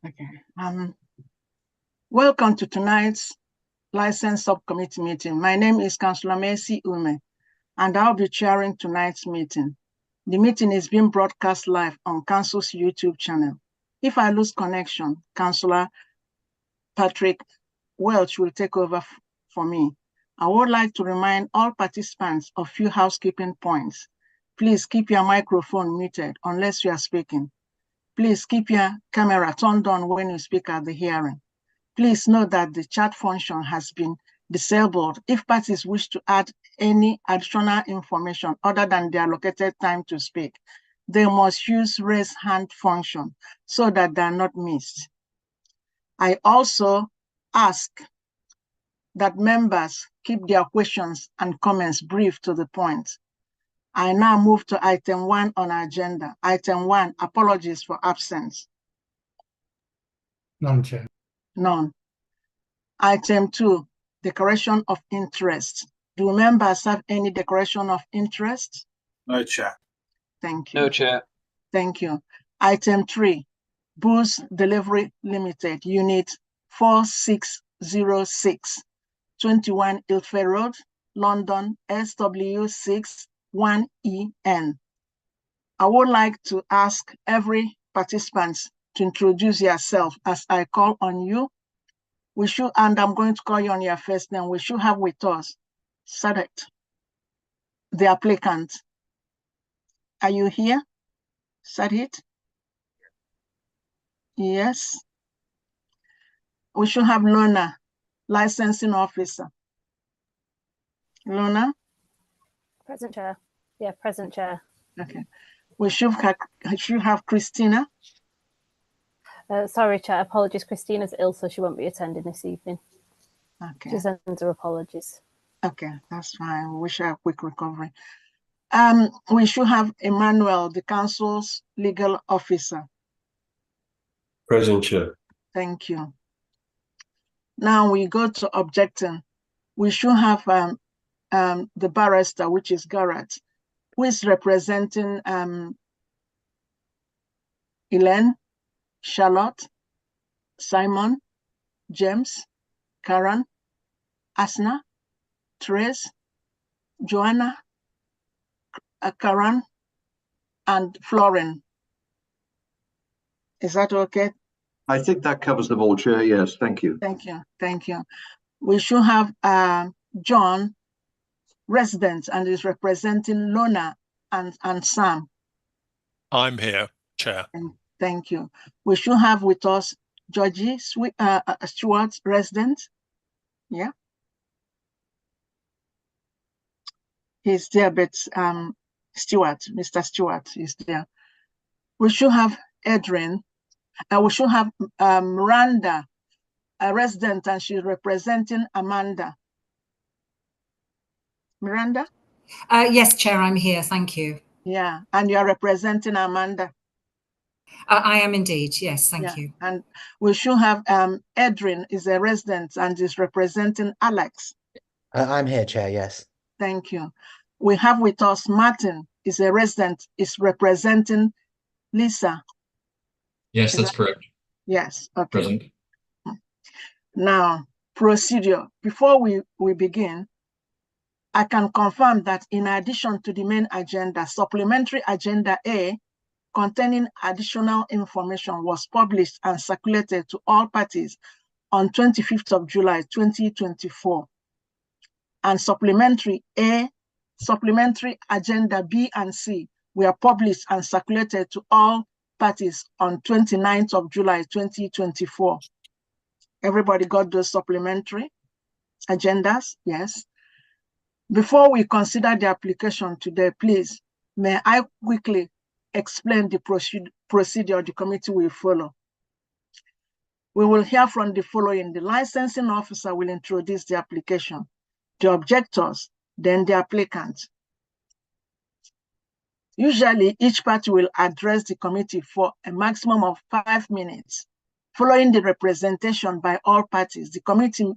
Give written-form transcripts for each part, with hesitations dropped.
Okay. Welcome to tonight's License Subcommittee meeting. My name is Councillor Mercy Ume, and I'll be chairing tonight's meeting. The meeting is being broadcast live on Council's YouTube channel. If I lose connection, Councillor Patrick Welch will take over for me. I would like to remind all participants of a few housekeeping points. Please keep your microphone muted unless you are speaking. Please keep your camera turned on when you speak at the hearing. Please note that the chat function has been disabled. If parties wish to add any additional information other than their allocated time to speak, they must use raise hand function so that they are not missed. I also ask that members keep their questions and comments brief to the point. I now move to item 1 on our agenda. Item 1, apologies for absence. None, Chair. None. Item 2, declaration of interest. Do members have any declaration of interest? No, Chair. Thank you. No, Chair. Thank you. Item 3, Booze Delivery Limited, Unit 4606, 21 Ilford Road, London, SW6 1EN. I would like to ask every participant to introduce yourself as I call on you. We should, and I'm going to call you on your first name. We should have with us Sadet, the applicant. Are you here, Sadet? Yes. We should have Lona, licensing officer. Lona? Present, Chair. Yeah, present, Chair. Okay. We should have Christina. Sorry, Chair. Apologies. Christina's ill, so she won't be attending this evening. Okay. She sends her apologies. Okay, that's fine. We wish her a quick recovery. We should have Emmanuel, the council's legal officer. Present, Chair. Thank you. Now we go to objecting. We should have the barrister, which is Garrett, who is representing Elaine, Charlotte, Simon, James, Karen, Asna, Therese, Joanna, Karen, and Florin. Is that okay? I think that covers them all, Chair. Yes, thank you. Thank you. Thank you. We should have John, resident, and is representing Lona and Sam. I'm here, Chair. Thank you. We should have with us Georgie Stewart, resident. Yeah. He's there, but Stewart, Mr. Stewart is there. We should have Adrian. We should have Miranda, a resident, and she's representing Amanda. Miranda? Yes, Chair, I'm here. Thank you. Yeah, and you're representing Amanda. I am indeed. Yes, thank you. And we should have Adrian is a resident and is representing Alex. I'm here, Chair. Yes. Thank you. We have with us Martin is a resident, is representing Lisa. Yes, that's correct. Yes. Okay. Present. Now, procedure. Before we begin, I can confirm that in addition to the main agenda, supplementary agenda A containing additional information was published and circulated to all parties on 25th of July, 2024. And supplementary agenda B and C were published and circulated to all parties on 29th of July, 2024. Everybody got those supplementary agendas? Yes. Before we consider the application today, please, may I quickly explain the procedure the committee will follow. We will hear from the following. The licensing officer will introduce the application, the objectors, then the applicant. Usually, each party will address the committee for a maximum of 5 minutes. Following the representation by all parties, the committee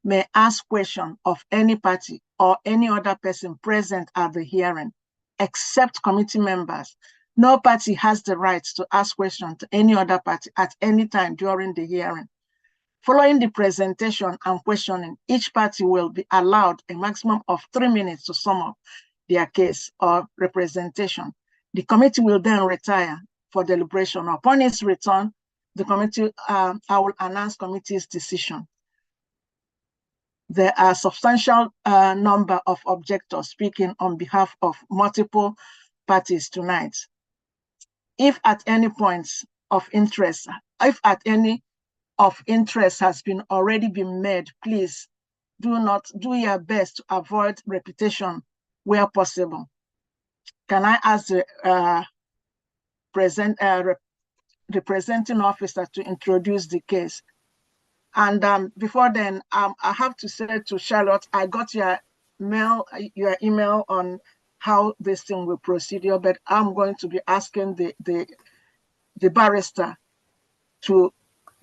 may ask questions of any party or any other person present at the hearing except committee members. No party has the right to ask questions to any other party at any time during the hearing. Following the presentation and questioning, each party will be allowed a maximum of 3 minutes to sum up their case or representation. The committee will then retire for deliberation. Upon its return, the committee, I will announce committee's decision. There are substantial number of objectors speaking on behalf of multiple parties tonight. If at any point of interest, has been already been made, please do your best to avoid repetition where possible. Can I ask the representing officer to introduce the case? And before then, I have to say to Charlotte, I got your email on how this thing will proceed, but I'm going to be asking the barrister to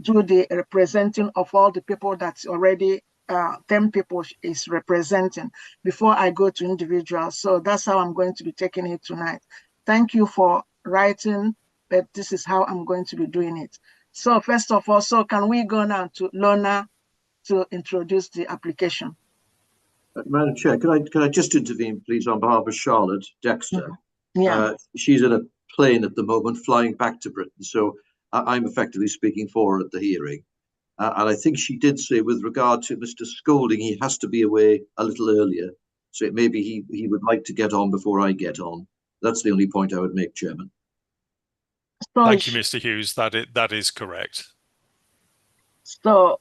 do the representing of all the people that's already 10 people is representing before I go to individuals. So that's how I'm going to be taking it tonight. Thank you for writing, but this is how I'm going to be doing it. So first of all, so can we go now to Lorna to introduce the application? Madam Chair, can I just intervene, please, on behalf of Charlotte Dexter? Yeah. She's in a plane at the moment flying back to Britain, so I'm effectively speaking for her at the hearing. And I think she did say with regard to Mr. Scolding, he has to be away a little earlier. So maybe he would like to get on before I get on. That's the only point I would make, Chairman. So Thank you, Mr. Hughes. That is correct. So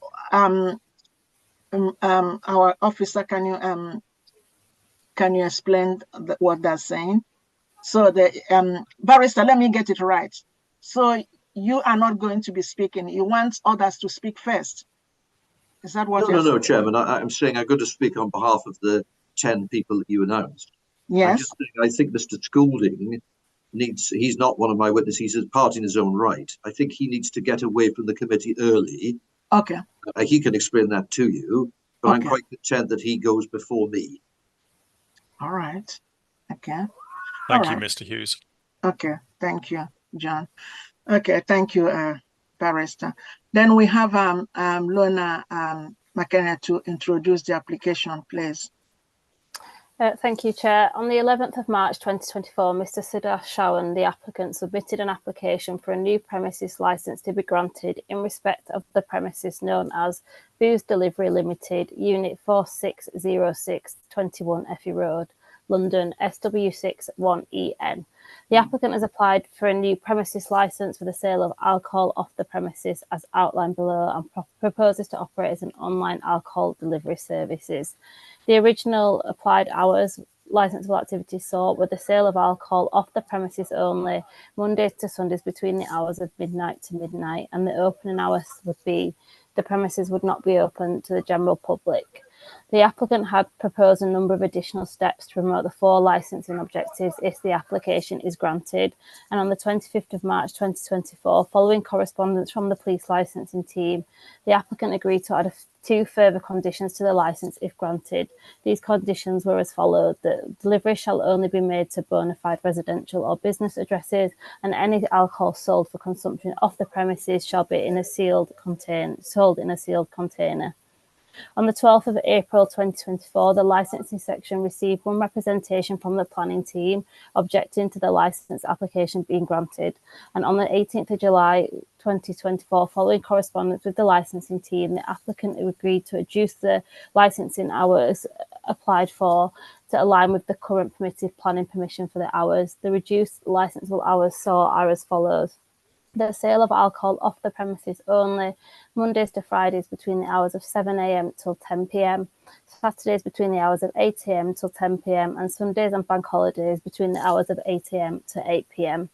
our officer, can you explain what that's saying? So the barrister, let me get it right. So you are not going to be speaking. You want others to speak first. Is that what you're saying? No, Chairman. I'm saying I'm going to speak on behalf of the 10 people that you announced. Yes. I'm just saying, I think Mr. Scolding he's not one of my witnesses. He's a part in his own right. I think he needs to get away from the committee early. Okay. He can explain that to you, but Okay. I'm quite content that he goes before me. All right. Okay. Thank you, Mr. Hughes. Okay. Thank you, John. Okay. Thank you, barrister. Then we have Lorna McKenna to introduce the application, please. Thank you, Chair. On the 11th of March 2024, Mr. Siddharth Shawan, the applicant, submitted an application for a new premises licence to be granted in respect of the premises known as Booze Delivery Limited, Unit 4606, 21 Effie Road, London, SW6 1EN. The applicant has applied for a new premises licence for the sale of alcohol off the premises as outlined below and proposes to operate as an online alcohol delivery services. The original applied hours licensable activities sought were the sale of alcohol off the premises only, Mondays to Sundays between the hours of midnight to midnight, and the opening hours would be the premises would not be open to the general public. The applicant had proposed a number of additional steps to promote the 4 licensing objectives if the application is granted. And on the 25th of March 2024, following correspondence from the police licensing team, the applicant agreed to add 2 further conditions to the licence if granted. These conditions were as follows: that delivery shall only be made to bona fide residential or business addresses, and any alcohol sold for consumption off the premises shall be in a sold in a sealed container. On the 12th of April 2024, the licensing section received 1 representation from the planning team objecting to the licence application being granted. And on the 18th of July 2024, following correspondence with the licensing team, the applicant agreed to reduce the licensing hours applied for to align with the current permitted planning permission for the hours. The reduced licensable hours are as follows: the sale of alcohol off the premises only, Mondays to Fridays between the hours of 7 a.m. till 10 p.m, Saturdays between the hours of 8 a.m. till 10 p.m, and Sundays and bank holidays between the hours of 8 a.m. to 8 p.m.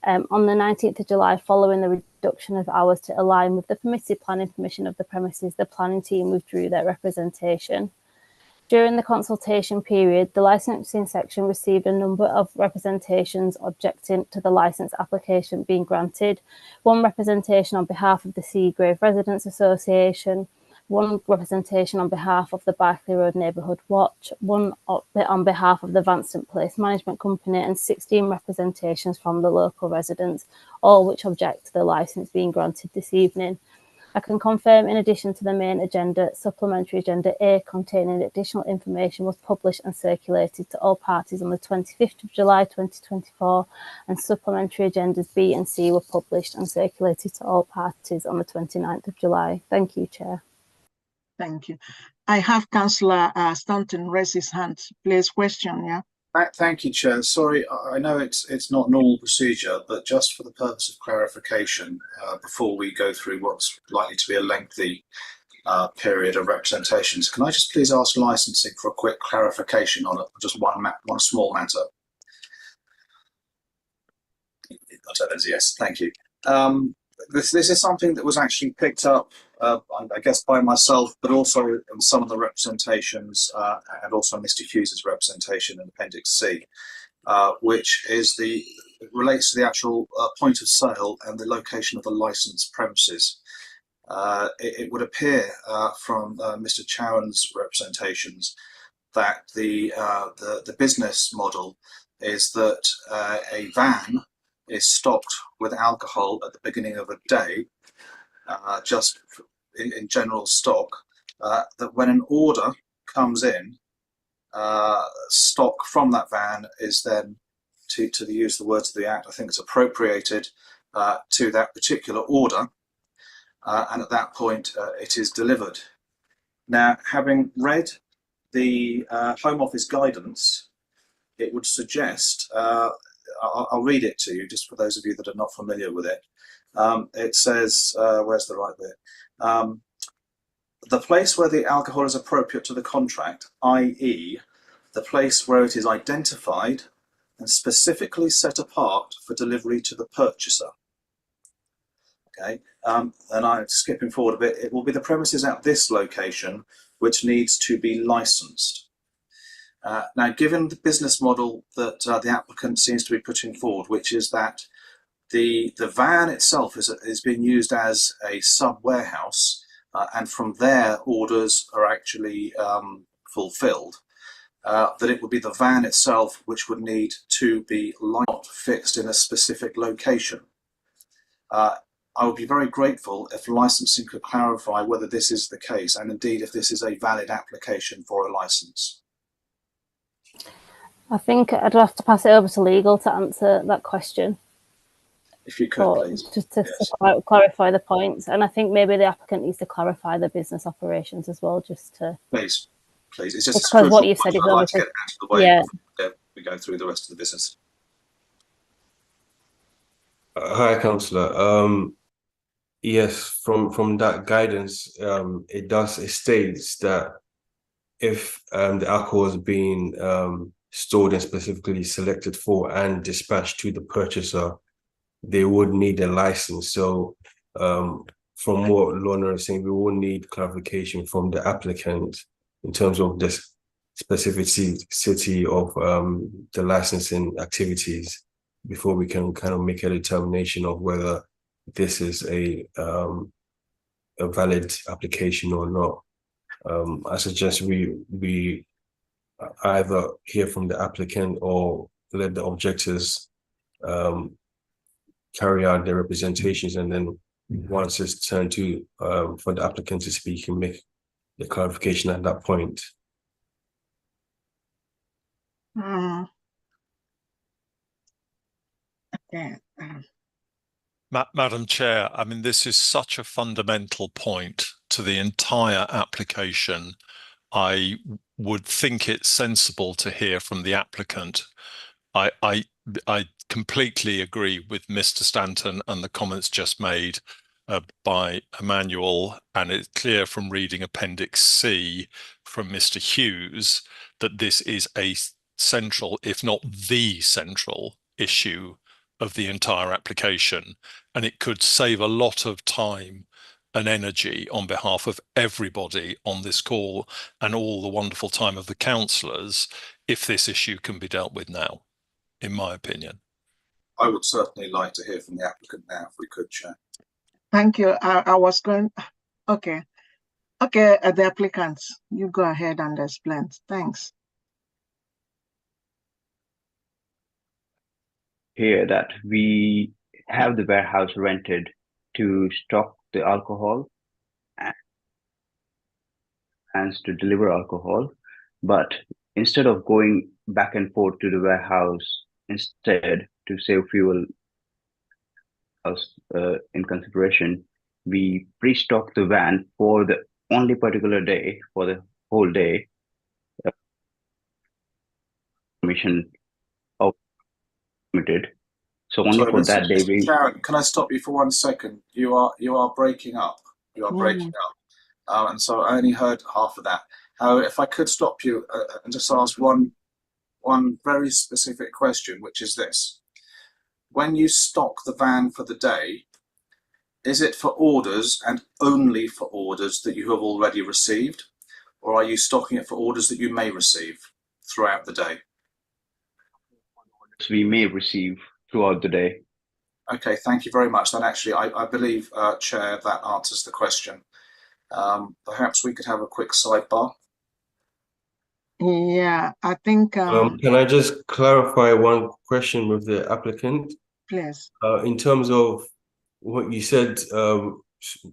On the 19th of July, following the reduction of hours to align with the permitted planning permission of the premises, the planning team withdrew their representation. During the consultation period, the licensing section received a number of representations objecting to the licence application being granted. 1 representation on behalf of the Seagrave Residents Association, one representation on behalf of the Barclay Road Neighbourhood Watch, one on behalf of the Vanston Place Management Company, and 16 representations from the local residents, all which object to the licence being granted this evening. I can confirm, in addition to the main agenda, supplementary agenda A containing additional information was published and circulated to all parties on the 25th of July 2024, and supplementary agendas B and C were published and circulated to all parties on the 29th of July. Thank you, Chair. Thank you. I have Councillor Stanton raise his hand. Please question, yeah. Thank you, Chair. Sorry, I know it's not normal procedure, but just for the purpose of clarification, before we go through what's likely to be a lengthy period of representations, can I just please ask licensing for a quick clarification on just one small matter? I'll tell them yes. Thank you. This is something that was actually picked up, I guess, by myself, but also in some of the representations, and also Mr. Hughes's representation in Appendix C, which relates to the actual point of sale and the location of the licensed premises. It would appear from Mr. Chowan's representations that the business model is that a van is stocked with alcohol at the beginning of a day, just in general stock, that when an order comes in, stock from that van is then, to use the words of the Act, I think it's appropriated to that particular order, and at that point it is delivered. Now, having read the Home Office guidance, it would suggest, I'll read it to you just for those of you that are not familiar with it. It says, where's the right bit? The place where the alcohol is appropriate to the contract, i.e. the place where it is identified and specifically set apart for delivery to the purchaser. Okay, and I'm skipping forward a bit. It will be the premises at this location which needs to be licensed. Now, given the business model that the applicant seems to be putting forward, which is that the van itself is being used as a sub-warehouse, and from there orders are actually fulfilled, that it would be the van itself which would need to be not fixed in a specific location. I would be very grateful if licensing could clarify whether this is the case, and indeed if this is a valid application for a license. I think I'd have to pass it over to legal to answer that question. If you could, please. Just to clarify the points. And I think maybe the applicant needs to clarify the business operations as well, just to... Please. It's just because what you said is obviously... Like to get out of the way, yeah. before we go through the rest of the business. Hi, Councillor. Yes, from that guidance, it states that if the alcohol is being stored and specifically selected for and dispatched to the purchaser, they would need a license. So from what Lorna is saying, we will need clarification from the applicant in terms of the specificity of the licensing activities before we can kind of make a determination of whether this is a valid application or not. I suggest we either hear from the applicant or let the objectors carry out their representations, and then once it's turned to for the applicant to speak and make the clarification at that point. Okay. Madam Chair, I mean, this is such a fundamental point to the entire application. I would think it's sensible to hear from the applicant. I completely agree with Mr. Stanton and the comments just made by Emmanuel, and it's clear from reading Appendix C from Mr. Hughes that this is a central, if not the central, issue of the entire application, and it could save a lot of time and energy on behalf of everybody on this call and all the wonderful time of the councillors if this issue can be dealt with now, in my opinion. I would certainly like to hear from the applicant now, if we could, Chair. Thank you. I was going... Okay. Okay, the applicants, you go ahead and explain. Thanks. Here that we have the warehouse rented to stock the alcohol and to deliver alcohol, but instead of going back and forth to the warehouse, instead to save fuel in consideration, we pre-stock the van for the only particular day, for the whole day. Permission of limited. So only Sorry, for that day. Mr. Sharon, can I stop you for 1 second? You are breaking up. You are breaking up, and so I only heard half of that. If I could stop you and just ask one very specific question, which is this: when you stock the van for the day, is it for orders and only for orders that you have already received, or are you stocking it for orders that you may receive throughout the day? We may receive throughout the day. Okay, thank you very much. Then actually, I believe, Chair, that answers the question. Perhaps we could have a quick sidebar. Yeah, I think. Can I just clarify one question with the applicant? Please. In terms of what you said,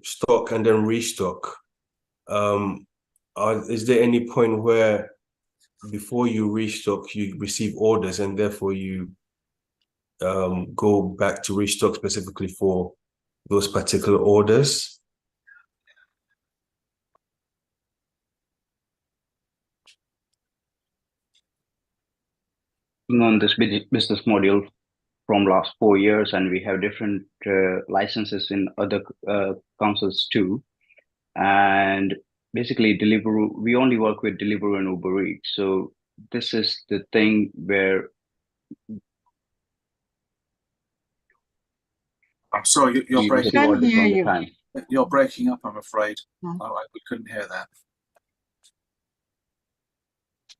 stock and then restock. Is there any point where before you restock, you receive orders and therefore you go back to restock specifically for those particular orders? On this business model from last 4 years, and we have different licenses in other councils too. And basically, we only work with Deliveroo and Uber Eats. So this is the thing where. I'm sorry, you're breaking up. Can't hear you. You're breaking up, I'm afraid. We couldn't hear that.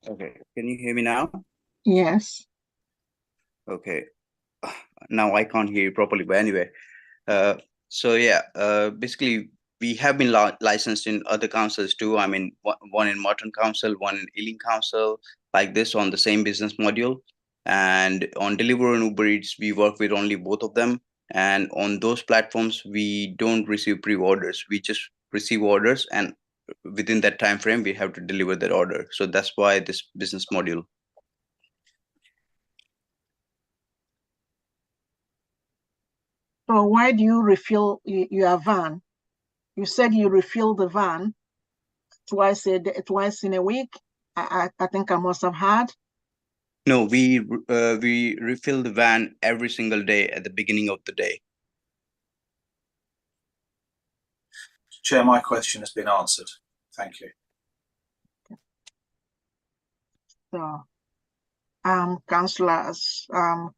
Okay, can you hear me now? Yes. Okay, now I can't hear you properly, but anyway. So yeah, basically we have been licensed in other councils too. I mean, one in Merton Council, one in Ealing Council, like this on the same business module. And on Deliveroo and Uber Eats, we work with only both of them. And on those platforms, we don't receive pre-orders. We just receive orders, and within that time frame, we have to deliver that order. So that's why this business module. So why do you refill your van? You said you refill the van twice in a week. I think I must have had. No, we refill the van every single day at the beginning of the day. Chair, my question has been answered. Thank you. So, councillors,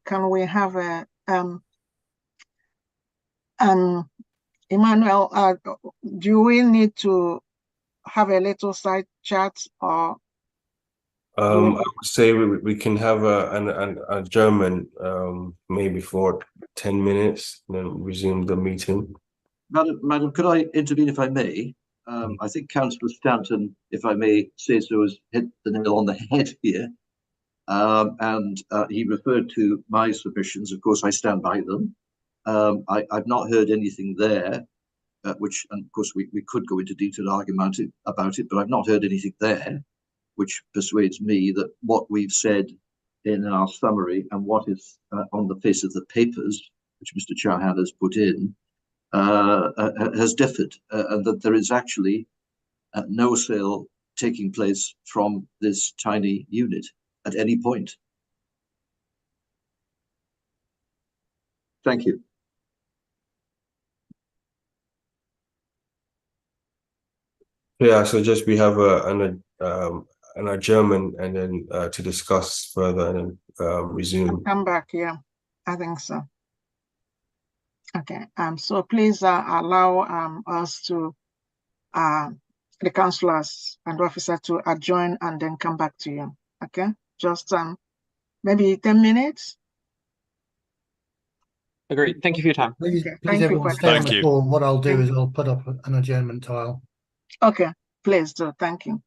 can we have a Emmanuel? Do we need to have a little side chat, or? I would say we can have an adjournment, maybe for 10 minutes, and then resume the meeting. Madam, could I intervene if I may? I think Councillor Stanton, if I may say so, has hit the nail on the head here. And he referred to my submissions. Of course, I stand by them. I've not heard anything there, which, and of course, we could go into detailed argument about it, but I've not heard anything there, which persuades me that what we've said in our summary and what is on the face of the papers, which Mr. Chahan has put in, has differed, and that there is actually no sale taking place from this tiny unit at any point. Thank you. Yeah, so just we have an adjournment and then to discuss further and then resume. I'll come back, yeah, I think so. Okay, so please allow us to, the councillors and officer, to adjourn and then come back to you. Okay, just maybe 10 minutes. Agreed. Thank you for your time. Please, Okay. please everyone stay on the call. What I'll do is I'll put up an adjournment tile. Okay. place. So thank you.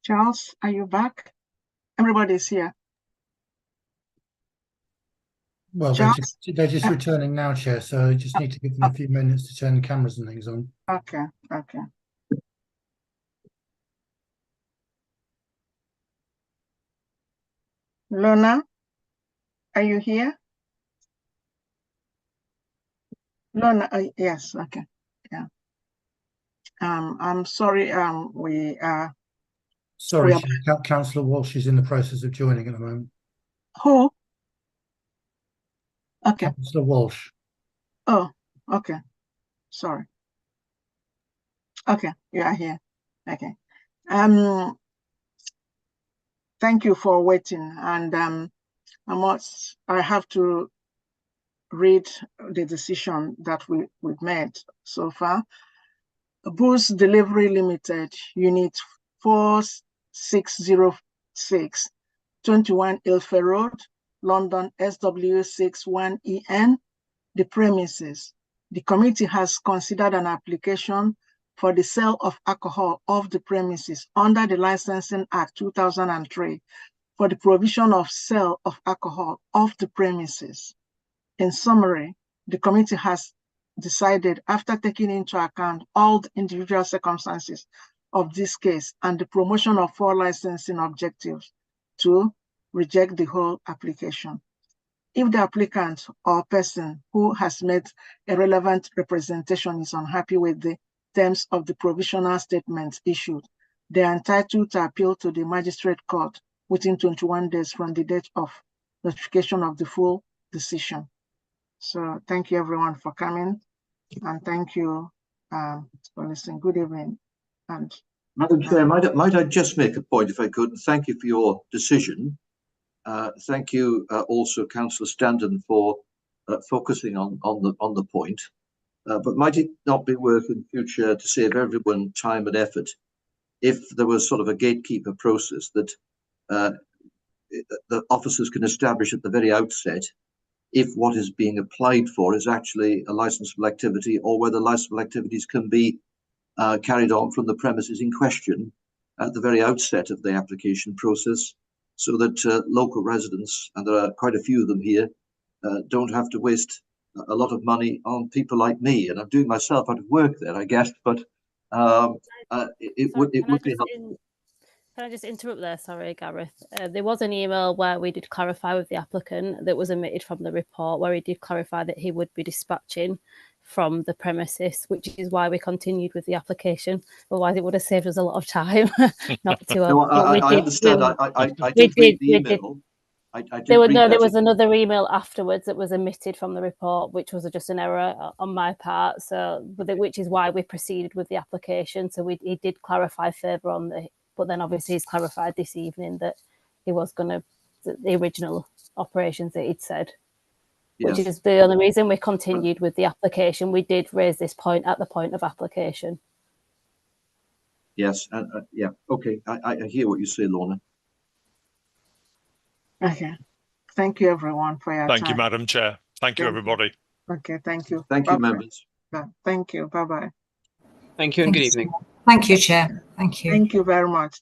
Charles, are you back? Everybody's here. Well, Charles? they're just returning now, Chair, so I just need to give them a few minutes to turn the cameras and things on. Okay, okay. Lorna, are you here? Lorna, yes, okay, yeah. I'm sorry, we are... Sorry, Chair, Councillor Walsh is in the process of joining at the moment. Who? Okay. Councillor Walsh. Oh, okay. Sorry. Okay, you are here. Okay. Thank you for waiting, and I have to read the decision that we've made so far. Booze Delivery Limited, Unit 4606, 21 Ilford Road, London, SW61EN, the premises. The committee has considered an application for the sale of alcohol off the premises under the Licensing Act 2003 for the provision of sale of alcohol off the premises. In summary, the committee has decided, after taking into account all the individual circumstances of this case and the promotion of 4 licensing objectives, to reject the whole application. If the applicant or person who has made a relevant representation is unhappy with the terms of the provisional statement issued, they are entitled to appeal to the magistrate court within 21 days from the date of notification of the full decision. So thank you everyone for coming, and thank you for listening. Good evening. And Madam Chair, might I just make a point, if I could? Thank you for your decision. Thank you also, Councillor Standen, for focusing on the point. But might it not be worth in future to save everyone time and effort if there was sort of a gatekeeper process that the officers can establish at the very outset if what is being applied for is actually a licensable activity, or whether licensable activities can be carried on from the premises in question at the very outset of the application process, so that local residents, and there are quite a few of them here, don't have to waste a lot of money on people like me. And I'm doing myself out of work there, I guess, but it would be helpful. Can I just interrupt there? Sorry, Gareth. There was an email where we did clarify with the applicant that was omitted from the report, where he did clarify that he would be dispatching from the premises, which is why we continued with the application. Otherwise, it would have saved us a lot of time not to. No, I understand. I did read the email. There was another email afterwards that was omitted from the report, which was just an error on my part. So, which is why we proceeded with the application. So he did clarify further on the. But then obviously he's clarified this evening that he was going to, the original operations that he'd said, yes. Which is the only reason we continued with the application. We did raise this point at the point of application. Yes, yeah, okay. I hear what you say, Lorna. Okay. Thank you, everyone, for your time. Thank you, Madam Chair. Thank you, everybody. Okay, thank you. Thank you, members. Thank you. Bye-bye. Thank you and good evening. Thank you, Chair. Thank you. Thank you very much.